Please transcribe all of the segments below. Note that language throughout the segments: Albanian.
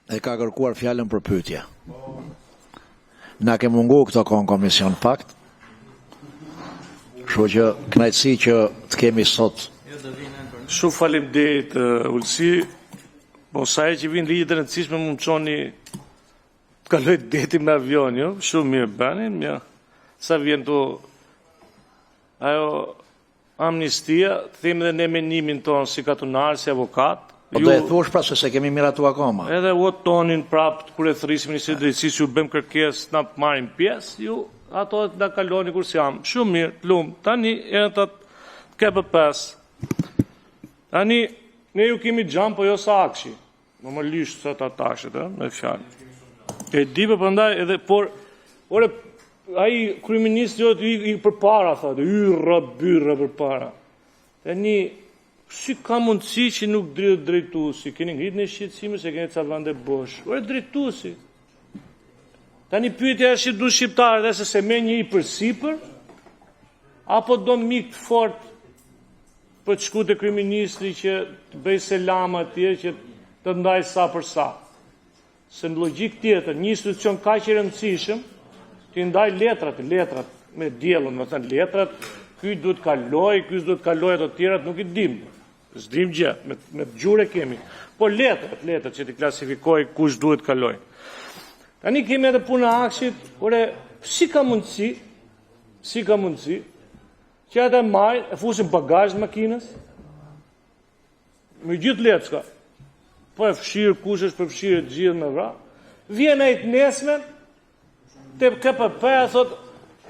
E ka kërkuar fjalën për pyetje. Na ke mungu këto komision fakt. Kështu që kënaqësi që të kemi sot. Shumë faleminderit Ulsi. Po sa që vin ligjet e rëndësishme më çoni të kaloj deti me avion, jo? Shumë mirë bani, mirë. Sa vjen to ajo amnistia, themi dhe ne menimin tonë si katunar, si avokat. Po do e thuash pra se kemi miratu akoma. Edhe u tonin prapë kur e thrisim Ministri i Drejtësisë, ju bëm kërkesë na marrin pjesë, ju ato da kaloni kur jam. Shumë mirë, lum. Tani edhe të KP5. Tani ne ju kemi xham po jo sa akshi. Më lysh sa ta takshet, me fjalë. E di prandaj edhe por ore ai kryeministri jo i përpara thotë, hyrra byrra përpara. Tani si ka mundësi që nuk drejtuesi, keni ngritur në shqetësime se keni ca vende bosh. Ore drejtuesi. Tani pyetja është du shqiptarët dhe se me një i përsipër, apo do mik të fort për të shku të kryeministri që të bëj selam atje që të ndaj sa për sa. Se në logjik tjetër, një institucion kaq i rëndësishëm, të ndaj letrat me diellën, më thënë letrat, ky duhet kaloj, ky duhet kaloj ato të tjerat, nuk i dim. S'dim gjë, me gjure kemi. Po letrat që ti klasifikoj kush duhet kaloj. Tani kemi edhe punë aksit, ore, si ka mundësi, që ata marrin, e fusin bagazh në makinës, me gjithë letka, po e fshirë, kush është për fshirë të gjithë me vra, vjen e të nesmen, të KP5 e thot,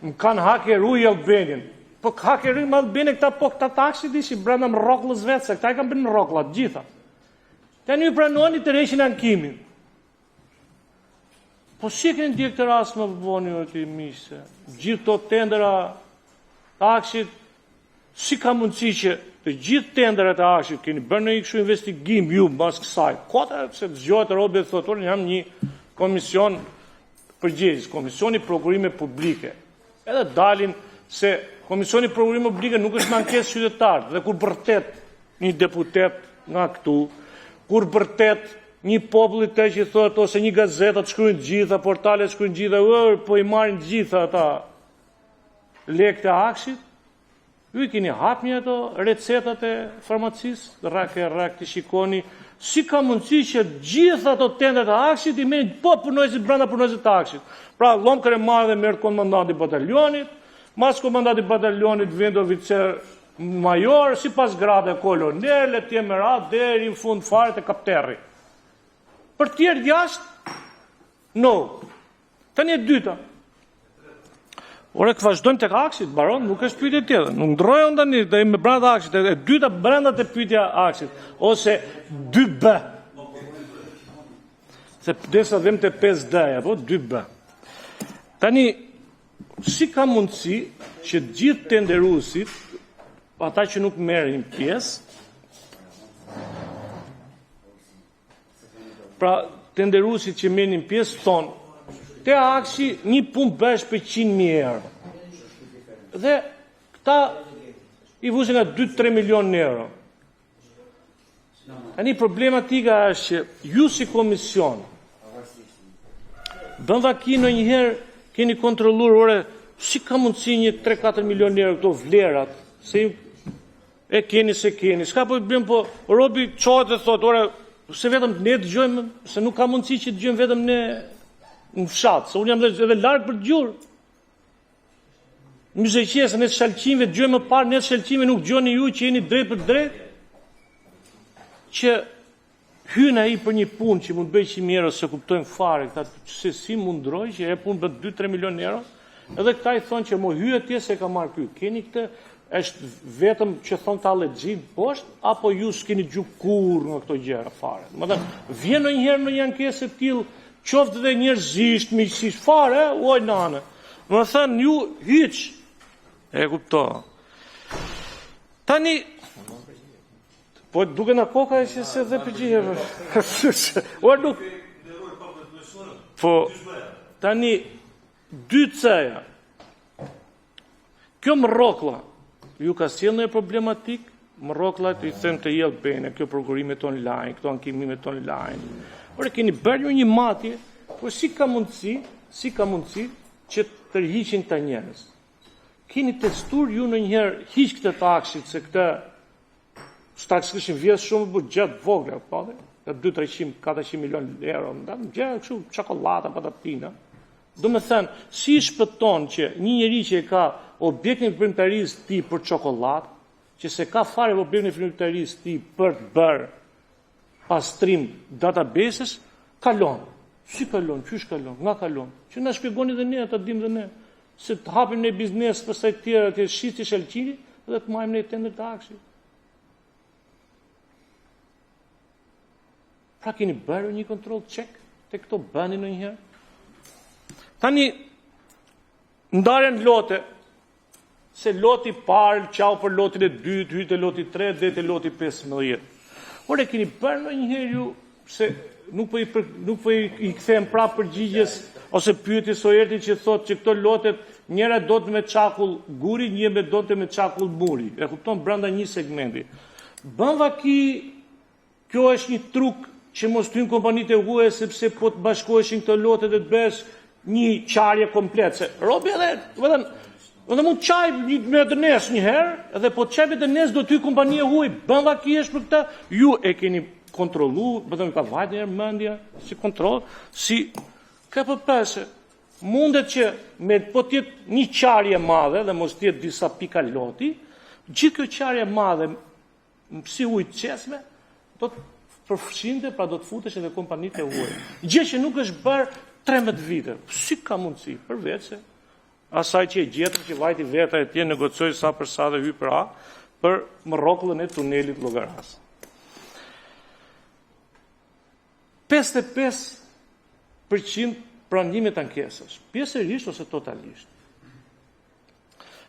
më kanë hakeru i Albenin. Po hakeru i Albenin këta po këta taksit ishi brenda më roklës vetë, se këta i kam bërë në roklat, gjitha. Tani ju pranoni të rejshin ankimin. Po si e keni ndjek të rast më bëboni o të mishë? Gjithë të tendera aksit, si ka mundësi që të gjithë tenderet e aksit keni bërë në i këshu investigim ju mbas kësaj. Kota se të zgjohet e robe dhe thotorin jam një komision përgjegjës, komisioni prokurime publike. Edhe dalin se komisioni prokurime publike nuk është në ankesë qytetarë, dhe kur bërtet një deputet nga këtu, kur bërtet një populli të që thot, ose një gazetat shkrujnë gjitha, portalet shkrujnë gjitha, po i marrin gjitha ata lekët e aksit, ju i keni hap një ato recetat e farmacisë, rak të shikoni, si ka mundësi që gjitha ato tendet e aksit i menin po punojësit brenda punojësit të aksit. Pra, Lomkër e marrë dhe merë komandanti batalionit, mas komandanti batalionit vend oficer major, si pas grade kolonel, le tjemë rat, deri në fund fare të kapterri. Për tjerë jashtë, no. Tani e dyta. Ore, këtë vazhdojmë të aksit, baron, nuk është pyetje tjetër. Nuk ndrojën tani, dhe me brenda aksit, e dyta brenda të pyetja aksit, ose 2B. Se desa dhem të 5D, apo 2B. Tani, si ka mundësi që gjithë tenderuesit, ata që nuk merrin pjesë, pra tenderuesit që merrin pjesë thonë, te aksi një punë bësh për 100.000 euro. Dhe këta i vusin nga 2-3 milion euro. Tani problematika është që ju si komision bën vaki ndonjëherë keni kontrolluar ore si ka mundësi një 3-4 milion euro këto vlerat, se e keni se keni. S'ka po bëm po robi çohet dhe thotë ore se vetëm ne dëgjojmë, se nuk ka mundësi që dëgjojmë vetëm ne në fshatë, se unë jam edhe largë për gjurë. Në mëzëqesë, në të shalqime, të gjojmë më parë, në të shalqime nuk gjoni ju që jeni drejt për drejt, që hyna i për një punë që mund bëj 100 euro, se kuptojnë fare, këta se si mundroj, që e punë bët 2-3 milion euro, edhe këta i thonë që mo hyë atje se ka marrë kjo. Keni këtë, është vetëm që thonë ta legjim poshtë, apo ju s'keni gjukur nga këto gjera fare. Më dhe, vjen në njëherë në një ankesë të tillë, qoftë dhe njerëzisht, miqësisht, fare, oj nane. Më thënë, ju hyq. E kupto. Tani, po duke në koka e që se dhe përgjihë. O nuk. Po, tani, 2C-ja. Kjo më rokla, ju ka sjellë në problematik, më rokla të i them të jelë bene, kjo programimet online, këto ankimimet online, Ore, keni bërë një matje, por si ka mundësi që të tërhiqin këta njerëz? Keni testuar ju në njëherë hiq këtë taksit, se këtë taksit këshin vjes shumë buxhet vogla, po dhe? 200-300-400 milion euro, në gjë kështu çokolata, patatina. Do me thënë, si shpëton që një njeri që e ka objektin e primtarisë ti për çokoladë, që se ka fare objektin e primtarisë ti për të bërë pastrim databases, kalon. Si kalon? Qysh kalon? Nga kalon? Që na shpjegoni dhe ne, ta dim dhe ne. Se të hapim ne biznes pastaj tjera të shiti shelqiri dhe të marrim ne tender taksi. Pra keni bërë një kontroll check te këto bani ndonjëherë? Tani ndaren lote, se loti parë qau për lotin e dytë, hyte loti 3, dhe te loti 15. Ore, keni bërë ndonjëherë ju se nuk po i kthejmë prapë përgjigjes ose pyetjes së erti që thotë që këto lotet njëra do të me çakull guri, një do të me çakull muri. E kupton brenda një segmenti. Bën vaki, kjo është një truk që mos të hynë kompanitë e huaja sepse po të bashkoheshin këto lote dhe të bësh një qarje komplet. Se robi edhe mund qaj me dënes një herë, edhe po të qaj me dënes do të hynë kompani e huaj, bën vaki është për këta, ju e keni kontrolu, bëdëm ka vajtë njerë mëndja, si kontrol, si ka përpese. Mundet që me po tjetë një qarje madhe dhe mos tjetë disa pika loti, gjithë kjo qarje madhe si ujtë qesme, do të përfshinte, pra do të futesh edhe kompanitë e huaj. Gjë që nuk është bërë 13 vite. Si ka mundësi? Përveç se asaj që e gjetëm që vajti veta e tje negocoj sa për sa dhe hy për a, për mrokullën e tunelit Llogaras. 55% pranimit ankesës, pjesërisht ose totalisht.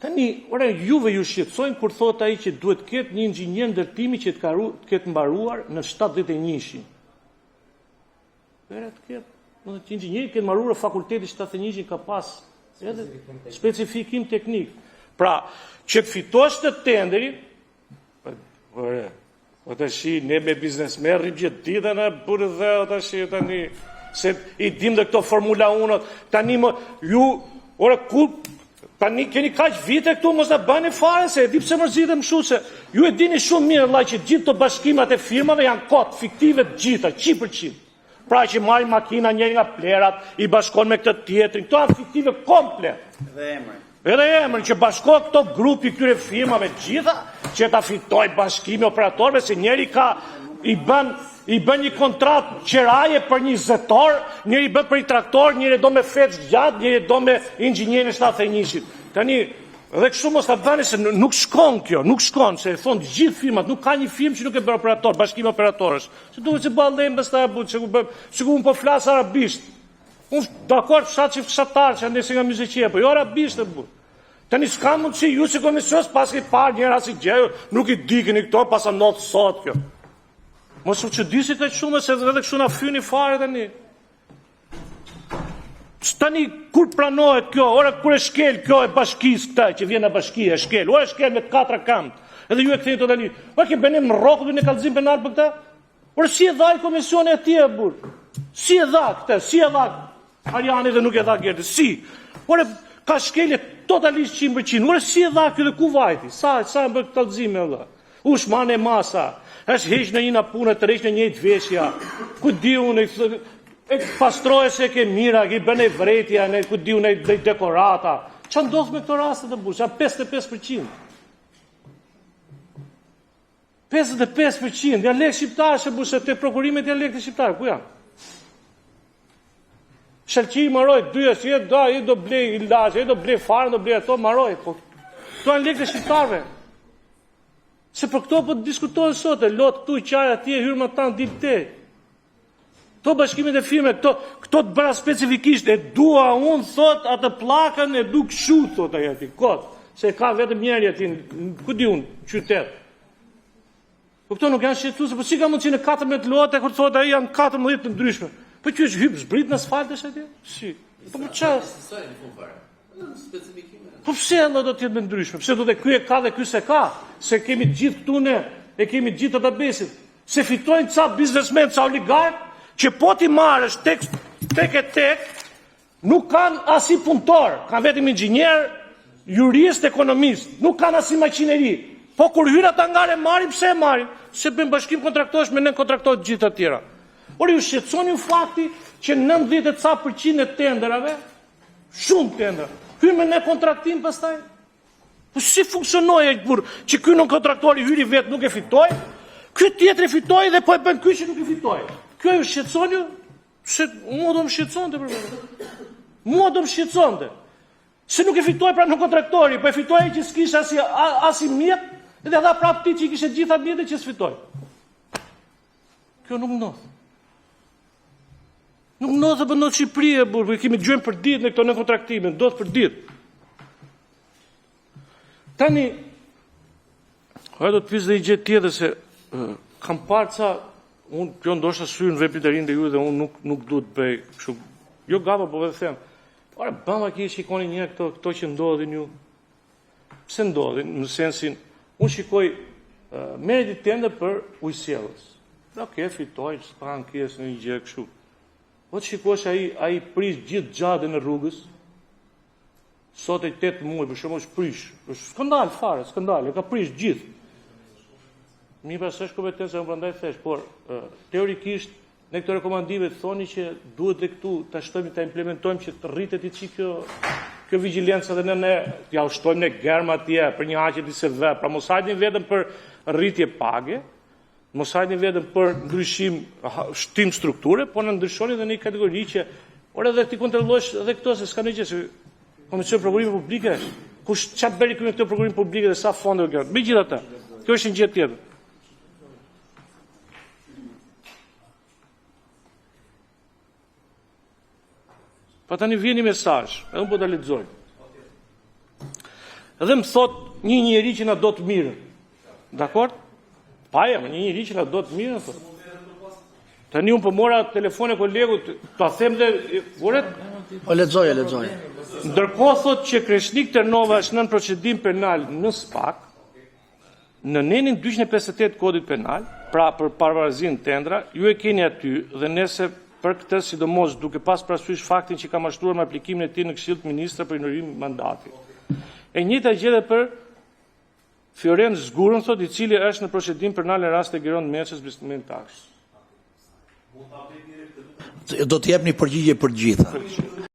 Tani, ore, juve ju shqetësojnë kur thot ai që duhet ketë një inxhinier ndërtimi që të ketë mbaruar në 71-shin. Bëra të ketë, në të inxhinieri ketë mbaruar fakulteti 71-shin ka pas edhe specifikim teknik. Pra, që të fitosh të tenderin, ore, o të shi, ne me biznesmen rrim gjithë ditën e burë dhe o të shi, tani, se i dim dhe këto Formula 1, tani më, ju, ore, ku, tani keni kaq vite këtu, mos ta bëni fare, se e di pse mërzitem shu, se ju e dini shumë mirë, vëllai, që gjithë të bashkimat e firmave janë kot, fiktive të gjitha, 100%. Pra që marrin makina njëri nga plerat, i bashkon me këtë tjetrin, këto janë fiktive komplet. Edhe emrin që bashkon këto grupi këtyre firmave gjitha, që ta fitoj bashkimi operatorëve, se njëri ka i bën një kontratë qeraje për një zetor, njëri bën për një traktor, njëri do me fetch gjatë, njëri do me inxhinierin e 71-shit. Tani, edhe kështu mos ta bëni se nuk shkon kjo, nuk shkon, se e thonë gjithë firmat, nuk ka një firmë që nuk e bën operator, bashkimi operatorësh. Se duhet që bëllëm pastaj apo sikur un po flas arabisht. Unë dakord fshatar që ndesi nga muzikë, po jo arabisht e bu. Tani s'ka mundësi ju si komisionës pas ke parë njëra si gjë, nuk i dikeni këto pas anot sot kjo. Mos u çudisit aq shumë se edhe kështu na fyni fare tani. Tani kur pranohet kjo, ora kur e shkel kjo e bashkisë këta që vjen nga bashkia, e shkel, ora shkel me 4 kamp. Edhe ju e ktheni totalisht. Ora ke bënim rrokullin e kallëzim penal për këtë? Ora si e dha komisioni atje e burr? Si e dha këtë? Si e dha Ariani dhe nuk e dha Gerdi? Si? Ora ka shkelje totalisht 100%. Ora si e dha këtë dhe ku vajti? Sa e bë kallëzim edhe? Ushman e masa. është heq në një punë të rreq në një veshja. Ku di unë e pastroje se ke mira, i bën e vretja, ne ku di unë e dekorata. Çfarë ndodh me këto raste të bush? Janë 55%. 55% janë lekë shqiptarë që bush te prokurimet janë lekë shqiptarë. Ku janë? Shalqi maroj, dyja si e do, i do blej ilaç, i do blej farë, do blej ato, maroj. Po, to janë lekë shqiptarëve. Se për këto po të diskutojnë sot, e lot këtu i qaj atje, hyrë tanë ditë te. Këto bashkimet e firme, këto të bëra specifikisht, e dua unë, thot, atë plakën, e du këshu, thot, aja ti, kot. Se ka vetëm njerë ati, ku di unë, qytet. Po këto nuk janë shqetësuese, po si ka mundësi në 14 lote, kur thot, aja janë 14 të ndryshme. Po që është hypë zbrit në asfaltesh atje? Si? Po për çfarë? Po pse Allah do të jetë me ndryshme? Pse do të ky e ka dhe ky se ka? Se kemi gjithë këtu ne, e kemi gjithë databaset. Se fitojnë ca biznesmen, ca oligark, që po ti marrësh tek, nuk kanë as i punëtor, kanë vetëm inxhinier, jurist, ekonomist, nuk kanë as i makineri. Po kur hyra ata ngare marrin, pse e marrin? Se bën bashkim kontraktosh me nën kontraktorë të gjitha të tjera. Por ju shqetësoni ju fakti që 90% e tenderave, shumë tendera, hyn me në kontraktim pastaj. Po si funksionoi ai burr që ky non kontraktori hyri vet nuk e fitoi, ky tjetri fitoi dhe po e bën ky që nuk e fitoi. Kjo ju shqetëson ju? Se mua do më shqetësonte për vetë. Mua do më shqetësonte. Se nuk e fitoi pra në kontraktori, po e fitoi që s'kishte as i mjet, dhe dha prap ti që i kishte gjitha mjetet që s'fitoi. Kjo nuk ndodh. Nuk ndodh apo në Shqipëri e burr, kemi gjën për ditë në këto në kontraktime, ndodh për ditë. Tani, do të pyes dhe i gjë tjetër se kam parë ca, unë kjo ndoshta syrën veprimtarinë dhe ju dhe unë nuk duhet bëj kështu. Jo gava, po vetë them. Ora, bamba që shikoni një këto që ndodhin ju. Pse ndodhin? Në sensin, unë shikoj merret i tender për ujësjellës. Okej, fitoj, s'ka ankesë në një gjë kështu. Po të shikosh ai prish gjithë gjatën e rrugës. Sot e 8 muaj, për shembull, prish. Është skandal fare, skandal, e ka prish gjithë. Mi pas është kompetencë, unë prandaj thesh, por teorikisht ne këto rekomandime thoni që duhet dhe këtu ta shtojmë, ta implementojmë që të rritet i çik kjo vigjilenca dhe ne ja ushtojmë ne germa atje për një aqe dise ve, pra mos hajni vetëm për rritje page, mos hajni vetëm për ndryshim shtim strukture, por në ndryshoni edhe në një kategori që ora edhe ti kontrollosh edhe këto se s'ka në gjë se Komisioni Prokurime Publike, kush çfarë bëri këtu me këto prokurime publike dhe sa fonde kanë. Megjithatë, kjo është një gjë tjetër. Pa tani vjen një mesazh, edhe unë po ta lexoj. Edhe më thot një njeri që na do të mirë. Dakor? Pa një njeri që na do të mirë, thot. Tani unë po mora telefon e kolegut, ta them dhe voret. O lexoj. Ndërkohë thot që Kreshnik Ternova është nën procedim penal në SPAK, në nenin 258 kodit penal, pra për paravazinë tendra, ju e keni aty dhe nese për këtë sidomos duke pas parasysh faktin që ka mashtruar me aplikimin e tij në Këshill të Ministra për inorim mandati. E njëjta gjë edhe për Fioren Zgurën, thot, i cili është në procedim penal në rast të Geron Meçës blistimit taksës. Do të jepni përgjigje për gjitha.